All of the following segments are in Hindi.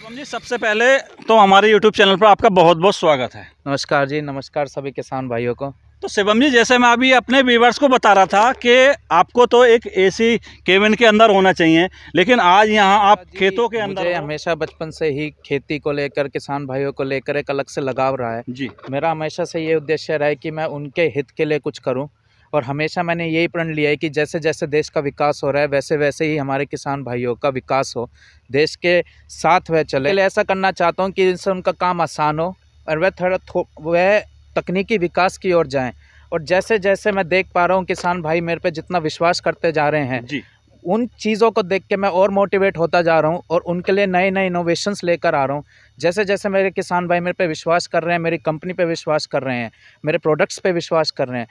शिवम जी, सबसे पहले तो हमारे YouTube चैनल पर आपका बहुत बहुत स्वागत है। नमस्कार जी, नमस्कार सभी किसान भाइयों को। तो शिवम जी, जैसे मैं अभी अपने व्यूवर्स को बता रहा था कि आपको तो एक एसी केबिन के अंदर होना चाहिए, लेकिन आज यहाँ आप खेतों के अंदर मुझे हो। हमेशा बचपन से ही खेती को लेकर, किसान भाइयों को लेकर एक अलग से लगाव रहा है जी। मेरा हमेशा से ये उद्देश्य रहा है कि मैं उनके हित के लिए कुछ करूं, और हमेशा मैंने यही प्रण लिया है कि जैसे जैसे देश का विकास हो रहा है वैसे वैसे ही हमारे किसान भाइयों का विकास हो, देश के साथ वह चले। ऐसा करना चाहता हूँ कि इससे उनका काम आसान हो और वह तकनीकी विकास की ओर जाएं। और जैसे जैसे मैं देख पा रहा हूँ किसान भाई मेरे पे जितना विश्वास करते जा रहे हैं जी। उन चीज़ों को देख के मैं और मोटिवेट होता जा रहा हूँ और उनके लिए नए नए इनोवेशंस लेकर आ रहा हूँ। जैसे जैसे मेरे किसान भाई मेरे पे विश्वास कर रहे हैं, मेरी कंपनी पे विश्वास कर रहे हैं, मेरे प्रोडक्ट्स पे विश्वास कर रहे हैं,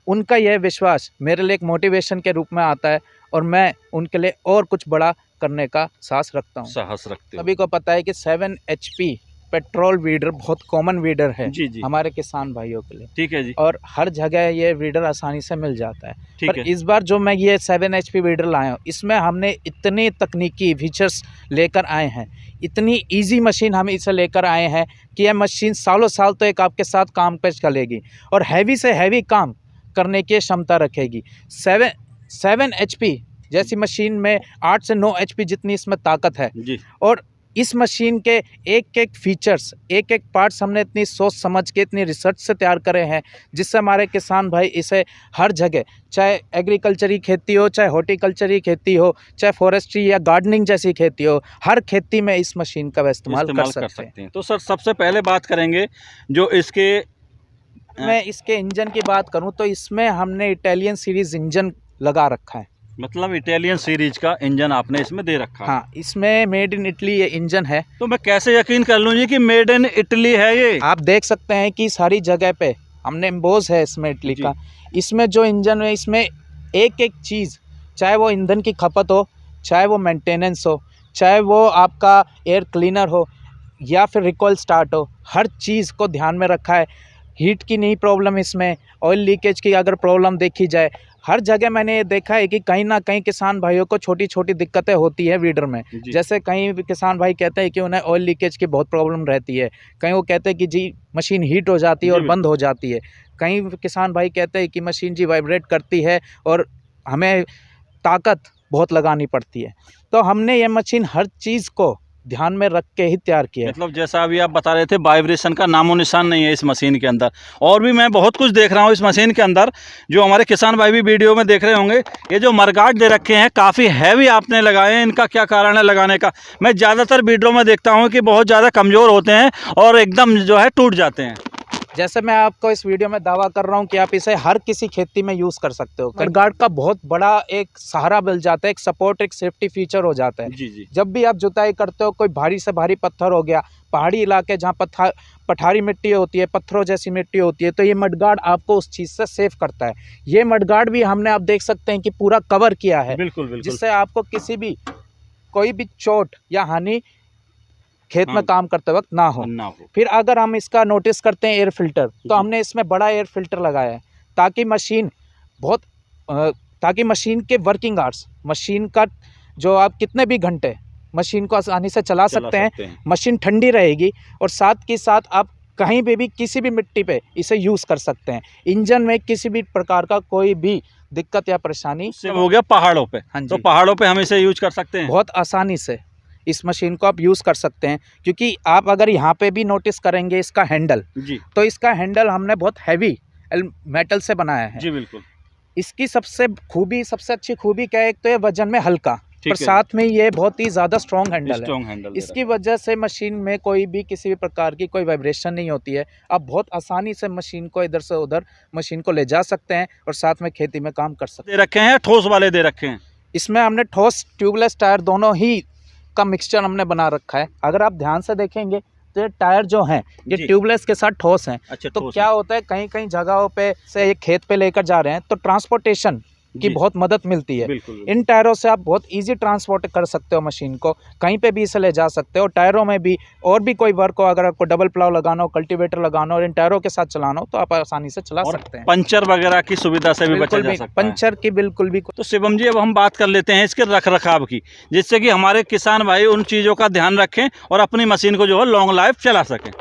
उनका यह विश्वास मेरे लिए एक मोटिवेशन के रूप में आता है और मैं उनके लिए और कुछ बड़ा करने का साहस रखता हूँ। साहस रखते हो। सभी को पता है कि 7 HP पेट्रोल वीडर बहुत कॉमन वीडर है जी जी। हमारे किसान भाइयों के लिए। ठीक है जी। और हर जगह ये वीडर आसानी से मिल जाता है। ठीक पर है। इस बार जो मैं ये 7 HP वीडर लाया हूँ, इसमें हमने इतने तकनीकी फीचर्स लेकर आए हैं, इतनी इजी मशीन हम इसे लेकर आए हैं कि यह मशीन सालों साल तो एक आपके साथ काम पे चलेगी और हैवी से हैवी काम करने की क्षमता रखेगी। 7 HP जैसी मशीन में 8 से 9 HP जितनी इसमें ताकत है जी। और इस मशीन के एक एक फीचर्स, एक एक पार्ट्स हमने इतनी सोच समझ के, इतनी रिसर्च से तैयार करे हैं जिससे हमारे किसान भाई इसे हर जगह, चाहे एग्रीकल्चरी खेती हो, चाहे हॉर्टिकल्चरी खेती हो, चाहे फॉरेस्ट्री या गार्डनिंग जैसी खेती हो, हर खेती में इस मशीन का इस्तेमाल कर सकते हैं। तो सर, सबसे पहले बात करेंगे जो इसके मैं इसके इंजन की बात करूं तो इसमें हमने इटालियन सीरीज़ इंजन लगा रखा है। मतलब इटालियन सीरीज का इंजन आपने इसमें दे रखा है। हाँ, इसमें मेड इन इटली ये इंजन है। तो मैं कैसे यकीन कर लूँ जी कि मेड इन इटली है ये? आप देख सकते हैं कि सारी जगह पे हमने एम्बोज है इसमें इटली का। इसमें जो इंजन है, इसमें एक एक चीज़, चाहे वो ईंधन की खपत हो, चाहे वो मेंटेनेंस हो, चाहे वो आपका एयर क्लीनर हो या फिर रिकॉइल स्टार्ट हो, हर चीज़ को ध्यान में रखा है। हीट की नहीं प्रॉब्लम इसमें, ऑयल लीकेज की अगर प्रॉब्लम देखी जाए, हर जगह मैंने ये देखा है कि कहीं ना कहीं किसान भाइयों को छोटी छोटी दिक्कतें होती है वीडर में। जैसे कहीं किसान भाई कहते हैं कि उन्हें ऑयल लीकेज की बहुत प्रॉब्लम रहती है, कहीं वो कहते हैं कि जी मशीन हीट हो जाती है और बंद हो जाती है, कहीं किसान भाई कहते हैं कि मशीन जी वाइब्रेट करती है और हमें ताकत बहुत लगानी पड़ती है। तो हमने ये मशीन हर चीज़ को ध्यान में रख के ही तैयार किया है। मतलब जैसा अभी आप बता रहे थे, वाइब्रेशन का नामो निशान नहीं है इस मशीन के अंदर। और भी मैं बहुत कुछ देख रहा हूँ इस मशीन के अंदर, जो हमारे किसान भाई भी वीडियो में देख रहे होंगे। ये जो मरगाट दे रखे हैं काफ़ी हैवी आपने लगाए हैं, इनका क्या कारण है लगाने का? मैं ज़्यादातर वीडियो में देखता हूँ कि बहुत ज़्यादा कमज़ोर होते हैं और एकदम जो है टूट जाते हैं। जैसे मैं आपको इस वीडियो में दावा कर रहा हूं कि आप इसे हर किसी खेती में यूज़ कर सकते हो। मडगार्ड का बहुत बड़ा एक सहारा मिल जाता है, एक सपोर्ट, एक सेफ्टी फीचर हो जाता है। जी जी। जब भी आप जुताई करते हो, कोई भारी से भारी पत्थर हो गया, पहाड़ी इलाके जहाँ पठारी मिट्टी होती है, पत्थरों जैसी मिट्टी होती है, तो ये मडगार्ड आपको उस चीज़ से सेफ करता है। ये मडगार्ड भी हमने, आप देख सकते हैं कि पूरा कवर किया है। बिल्कुल बिल्कुल। जिससे आपको कोई भी चोट या हानि खेत में काम करते वक्त ना हो। फिर अगर हम इसका नोटिस करते हैं एयर फिल्टर, तो हमने इसमें बड़ा एयर फिल्टर लगाया है ताकि मशीन के वर्किंग आवर्स, मशीन का जो आप कितने भी घंटे मशीन को आसानी से चला सकते हैं, मशीन ठंडी रहेगी और साथ के साथ आप कहीं पे भी किसी भी मिट्टी पे इसे यूज़ कर सकते हैं। इंजन में किसी भी प्रकार का कोई भी दिक्कत या परेशानी हो गया पहाड़ों पे। हाँ जी, तो पहाड़ों पे हम इसे यूज कर सकते हैं बहुत आसानी से। इस मशीन को आप यूज़ कर सकते हैं, क्योंकि आप अगर यहाँ पे भी नोटिस करेंगे इसका हैंडल जी, तो इसका हैंडल हमने बहुत हैवी मेटल से बनाया है। जी बिल्कुल। इसकी सबसे अच्छी खूबी क्या है, एक तो ये वजन में हल्का, पर साथ में ये बहुत ही ज़्यादा स्ट्रॉन्ग हैंडल है। इसकी वजह से मशीन में कोई भी किसी भी प्रकार की कोई वाइब्रेशन नहीं होती है। आप बहुत आसानी से मशीन को इधर से उधर मशीन को ले जा सकते हैं और साथ में खेती में काम कर सकते हैं। दे रखे हैं ठोस वाले दे रखे हैं। इसमें हमने ठोस ट्यूबलेस टायर दोनों ही का मिक्सचर हमने बना रखा है। अगर आप ध्यान से देखेंगे तो ये टायर जो हैं ये ट्यूबलेस के साथ ठोस हैं। अच्छा, तो क्या होता है, कहीं कहीं जगहों पे से ये खेत पे लेकर जा रहे हैं तो ट्रांसपोर्टेशन की जी। बहुत मदद मिलती है। बिल्कुल इन टायरों से आप बहुत इजी ट्रांसपोर्ट कर सकते हो मशीन को, कहीं पे भी इसे ले जा सकते हो। टायरों में भी और भी कोई वर्क हो, अगर आपको डबल प्लाव लगाना हो, कल्टीवेटर लगाना हो और इन टायरों के साथ चलाना हो तो आप आसानी से चला और सकते हैं। पंचर वगैरह की सुविधा से भी बचा बिल्कुल जा भी सकता है। पंचर की बिल्कुल भी तो शिवम जी अब हम बात कर लेते हैं इसके रख रखाव की, जिससे कि हमारे किसान भाई उन चीज़ों का ध्यान रखें और अपनी मशीन को जो है लॉन्ग लाइफ चला सकें।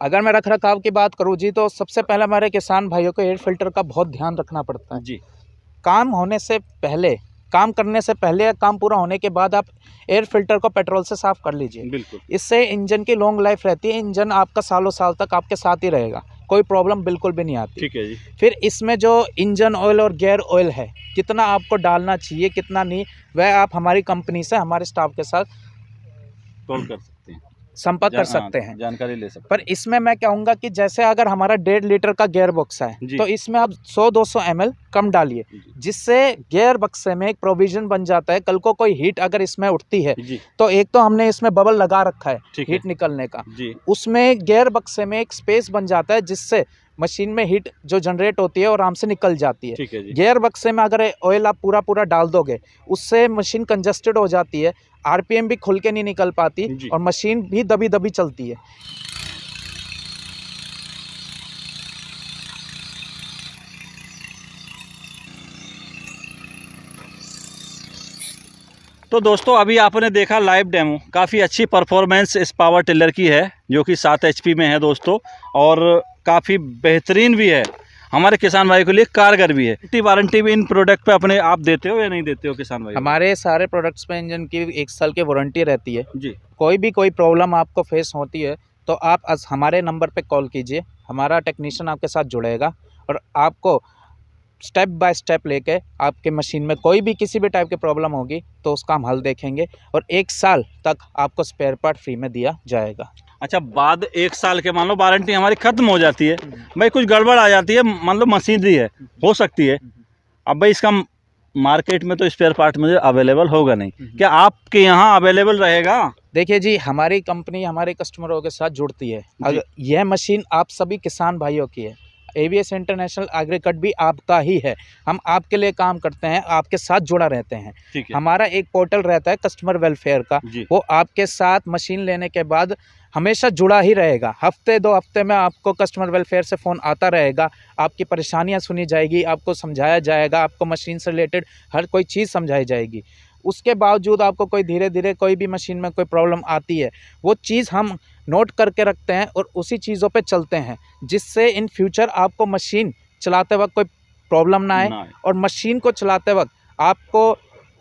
अगर मैं रख रखाव की बात करूँ जी, तो सबसे पहले हमारे किसान भाइयों को एयर फिल्टर का बहुत ध्यान रखना पड़ता है। जी काम होने से पहले, काम करने से पहले या काम पूरा होने के बाद आप एयर फिल्टर को पेट्रोल से साफ़ कर लीजिए। बिल्कुल। इससे इंजन की लॉन्ग लाइफ रहती है, इंजन आपका सालों साल तक आपके साथ ही रहेगा, कोई प्रॉब्लम बिल्कुल भी नहीं आती। ठीक है जी। फिर इसमें जो इंजन ऑयल और गियर ऑयल है, कितना आपको डालना चाहिए कितना नहीं, वह आप हमारी कंपनी से हमारे स्टाफ के साथ कॉल कर सकते हैं, संपर्क कर सकते हैं। जानकारी ले सकते पर इसमें मैं कहूँगा कि जैसे अगर हमारा 1.5 लीटर का गियर बक्सा है जी। तो इसमें आप 100-200 ml कम डालिए, जी। जिससे गियर बक्से में एक प्रोविजन बन जाता है। कल को कोई हीट अगर इसमें उठती है जी। तो एक तो हमने इसमें बबल लगा रखा है ठीक है हीट निकलने का, जी। उसमें गियर बक्से में एक स्पेस बन जाता है जिससे मशीन में हीट जो जनरेट होती है वो आराम से निकल जाती है। ठीक है जी। गियर बक्से में अगर ऑयल आप पूरा डाल दोगे उससे मशीन कंजस्टेड हो जाती है, आरपीएम भी खुल के नहीं निकल पाती जी। और मशीन भी दबी दबी चलती है। तो दोस्तों अभी आपने देखा लाइव डेमो, काफ़ी अच्छी परफॉर्मेंस इस पावर टिलर की है जो कि 7 HP में है दोस्तों, और काफ़ी बेहतरीन भी है, हमारे किसान भाई के लिए कारगर भी है। वारंटी भी इन प्रोडक्ट पे अपने आप देते हो या नहीं देते हो किसान भाई? हमारे सारे प्रोडक्ट्स पे इंजन की 1 साल की वारंटी रहती है। जी। कोई प्रॉब्लम आपको फेस होती है तो आप हमारे नंबर पे कॉल कीजिए, हमारा टेक्नीशियन आपके साथ जुड़ेगा और आपको स्टेप बाय स्टेप लेके आपके मशीन में कोई भी किसी भी टाइप की प्रॉब्लम होगी तो उसका हम हल देखेंगे और 1 साल तक आपको स्पेयर पार्ट फ्री में दिया जाएगा। अच्छा, बाद 1 साल के मान लो वारंटी हमारी ख़त्म हो जाती है, भाई कुछ गड़बड़ आ जाती है, मान लो मशीनरी है, हो सकती है, अब भाई इसका मार्केट में तो स्पेयर पार्ट मुझे अवेलेबल होगा नहीं, क्या आपके यहाँ अवेलेबल रहेगा? देखिए जी, हमारी कंपनी हमारे कस्टमरों के साथ जुड़ती है। अगर यह मशीन आप सभी किसान भाइयों की है, AVS इंटरनेशनल एग्रीकट भी आपका ही है, हम आपके लिए काम करते हैं, आपके साथ जुड़ा रहते हैं। ठीक है। हमारा एक पोर्टल रहता है कस्टमर वेलफेयर का, जी। वो आपके साथ मशीन लेने के बाद हमेशा जुड़ा ही रहेगा। हफ्ते 2 हफ्ते में आपको कस्टमर वेलफेयर से फ़ोन आता रहेगा, आपकी परेशानियां सुनी जाएगी, आपको समझाया जाएगा, आपको मशीन से रिलेटेड हर कोई चीज़ समझाई जाएगी। उसके बावजूद आपको कोई धीरे धीरे कोई भी मशीन में कोई प्रॉब्लम आती है, वो चीज़ हम नोट करके रखते हैं और उसी चीज़ों पे चलते हैं, जिससे इन फ्यूचर आपको मशीन चलाते वक्त कोई प्रॉब्लम ना आए और मशीन को चलाते वक्त आपको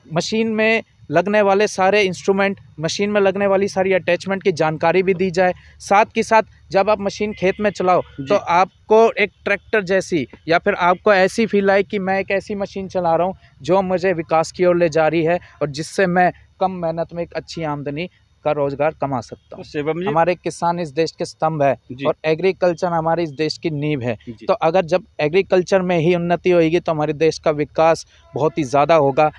मशीन में लगने वाले सारे इंस्ट्रूमेंट, मशीन में लगने वाली सारी अटैचमेंट की जानकारी भी दी जाए। साथ के साथ जब आप मशीन खेत में चलाओ तो आपको एक ट्रैक्टर जैसी या फिर आपको ऐसी फील आए कि मैं एक ऐसी मशीन चला रहा हूँ जो मुझे विकास की ओर ले जा रही है और जिससे मैं कम मेहनत में एक अच्छी आमदनी का रोजगार कमा सकता हूँ। शिवम जी, हमारे किसान इस देश के स्तंभ है और एग्रीकल्चर हमारे इस देश की नींव है। तो अगर जब एग्रीकल्चर में ही उन्नति होगी तो हमारे देश का विकास बहुत ही ज़्यादा होगा,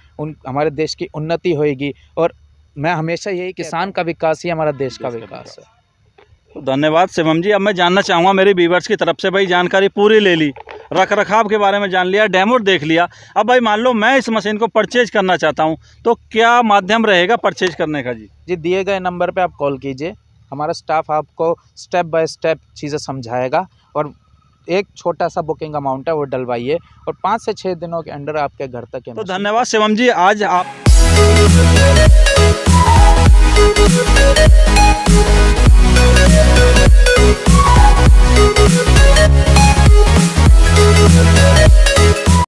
हमारे देश की उन्नति होगी और मैं हमेशा यही किसान का विकास ही हमारा देश का विकास है। तो धन्यवाद शिवम जी। अब मैं जानना चाहूँगा, मेरे व्यूअर्स की तरफ से भाई जानकारी पूरी ले ली, रख रखाव के बारे में जान लिया, डेमो देख लिया, अब भाई मान लो मैं इस मशीन को परचेज करना चाहता हूँ तो क्या माध्यम रहेगा परचेज करने का? जी, दिए गए नंबर पे आप कॉल कीजिए, हमारा स्टाफ आपको स्टेप बाय स्टेप चीज़ें समझाएगा और एक छोटा सा बुकिंग अमाउंट है वो डलवाइए और 5 से 6 दिनों के अंदर आपके घर तक। तो धन्यवाद शिवम जी, आज आप